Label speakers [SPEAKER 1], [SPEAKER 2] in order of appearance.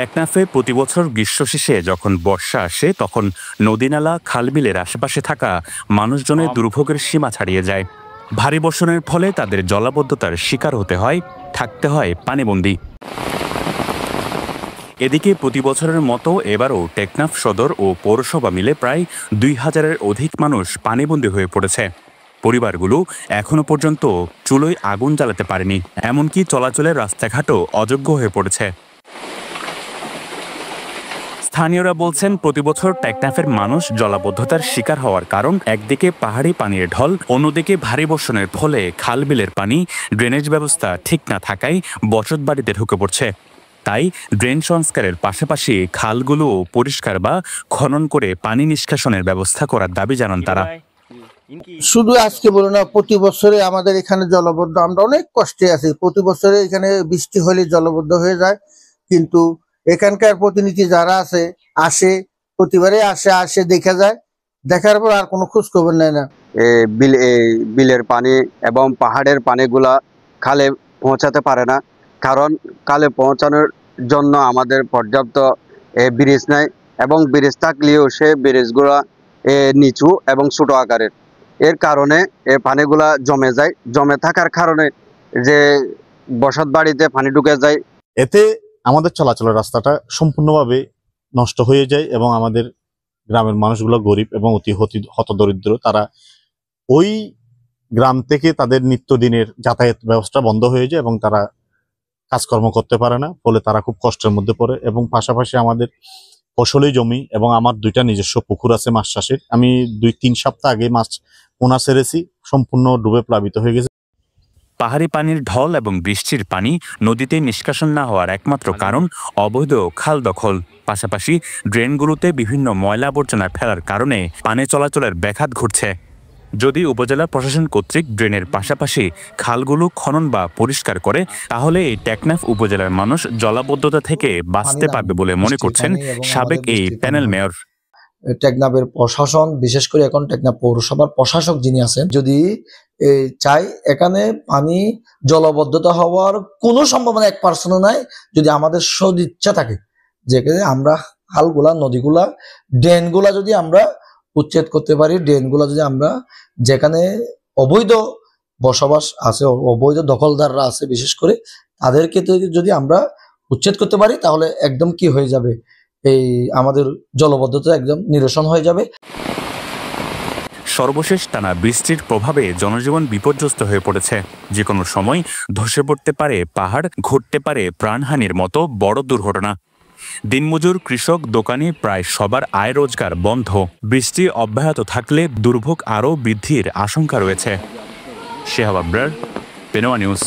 [SPEAKER 1] টেকনাফে প্রতি বছর গ্রীষ্ম শেষে যখন বর্ষা আসে তখন নদীনালা খালবিলের আশেপাশে থাকা মানুষজনের দুর্ভোগের সীমা ছাড়িয়ে যায়। ভারী বর্ষণের ফলে তাদের জলাবদ্ধতার শিকার হতে হয়, থাকতে হয় পানিবন্দী। এদিকে প্রতি বছরের মতো এবারও টেকনাফ সদর ও পৌরসভা মিলে প্রায় ২,০০০-এর অধিক মানুষ পানিবন্দী হয়ে পড়েছে। পরিবারগুলো এখনো পর্যন্ত চুলোয় আগুন জ্বালাতে পারেনি, এমনকি চলাচলের রাস্তাঘাটও অযোগ্য হয়ে পড়েছে। স্থানীয়রা বলছেন প্রতি বছর টেকনাফের মানুষ জলাবদ্ধতার শিকার হওয়ার কারণ একদিকে পাহাড়ি পানির ঢল, অন্যদিকে ভারী বর্ষণের ফলে খালবিলের পানি ড্রেনেজ ব্যবস্থা ঠিক না থাকায় বসতবাড়িতে ঢুকে পড়ছে। তাই ড্রেন সংস্কারের পাশাপাশি খালগুলো পরিষ্কার বা খনন করে পানি নিষ্কাশনের ব্যবস্থা করার দাবি জানান তারা।
[SPEAKER 2] শুধু আজকে বলো না, প্রতি বছরে আমাদের এখানে জলবদ্ধ, আমরা অনেক কষ্টে আছি। প্রতি বছরে এখানে বৃষ্টি হলে জলবদ্ধ হয়ে যায়, কিন্তু এখানকার প্রতিনিধি যারা আছে আসে, প্রতিবারে আসে দেখা যায়, দেখার পর আর কোনো খোঁজ খবর নেয় না।
[SPEAKER 3] বিলের পানি এবং পাহাড়ের পানিগুলা খালে পৌঁছাতে পারে না, কারণ খালে পৌঁছানোর জন্য আমাদের পর্যাপ্ত ব্রিজ নাই, এবং ব্রিজ থাকলেও সে ব্রিজগুলা নিচু এবং ছোট আকারের। এর কারণে এই পানিগুলা জমে যায়, জমে থাকার কারণে যে বসত বাড়িতে পানি ঢুকে যায়।
[SPEAKER 4] এতে আমাদের চলাচলের রাস্তাটা সম্পূর্ণভাবে নষ্ট হয়ে যায় এবং আমাদের গ্রামের মানুষগুলো গরিব এবং অতি হতদরিদ্র। তারা ওই গ্রাম থেকে তাদের নিত্যদিনের যাতায়াত ব্যবস্থা বন্ধ হয়ে যায় এবং তারা কাজকর্ম করতে পারে না, ফলে তারা খুব কষ্টের মধ্যে পড়ে। এবং পাশাপাশি আমাদের ফসলি জমি এবং আমার 2টা নিজস্ব পুকুর আছে মাছ চাষের। আমি 2-3 সপ্তাহ আগে মাছ পোনা ছেড়েছি, সম্পূর্ণ ডুবে প্লাবিত হয়ে গেছে।
[SPEAKER 1] পাহাড়ি পানির ঢল এবং বৃষ্টির পানি নদীতে নিষ্কাশন না হওয়ার একমাত্র কারণ অবৈধ খাল দখল। পাশাপাশি ড্রেনগুলোতে বিভিন্ন ময়লা আবর্জনা ফেলার কারণে পানি চলাচলের ব্যাঘাত ঘটছে। যদি উপজেলা প্রশাসন কর্তৃক ড্রেনের পাশাপাশি খালগুলো খনন বা পরিষ্কার করে, তাহলে এই টেকনাফ উপজেলার মানুষ জলাবদ্ধতা থেকে বাঁচতে পারবে বলে মনে করছেন সাবেক এই প্যানেল মেয়র।
[SPEAKER 5] টেকনাফের প্রশাসন, বিশেষ করে এখন টেকনাফ পৌরসভার প্রশাসক যিনি আছেন, যদি চাই এখানে পানি জলবদ্ধতা হওয়ার কোনো সম্ভাবনা 1% নাই, যদি আমাদের সদিচ্ছা থাকে, যেখানে আমরা খালগুলা, নদীগুলা, ড্রেনগুলা যদি আমরা উচ্ছেদ করতে পারি, ড্রেনগুলা যদি আমরা, যেখানে অবৈধ বসবাস আছে, অবৈধ দখলদাররা আছে বিশেষ করে, তাদেরকে যদি আমরা উচ্ছেদ করতে পারি, তাহলে একদম কি হয়ে যাবে, এই আমাদের জলবদ্ধতা একদম নিরসন হয়ে যাবে।
[SPEAKER 1] সর্বশেষ টানা বৃষ্টির প্রভাবে জনজীবন বিপর্যস্ত হয়ে পড়েছে। যে কোনো সময় ধসে পড়তে পারে পাহাড়, ঘটতে পারে প্রাণহানির মতো বড় দুর্ঘটনা। দিনমজুর, কৃষক, দোকানি প্রায় সবার আয় রোজগার বন্ধ। বৃষ্টি অব্যাহত থাকলে দুর্ভোগ আরও বৃদ্ধির আশঙ্কা রয়েছে। শেহাব আবরার, পেনোয়া নিউজ।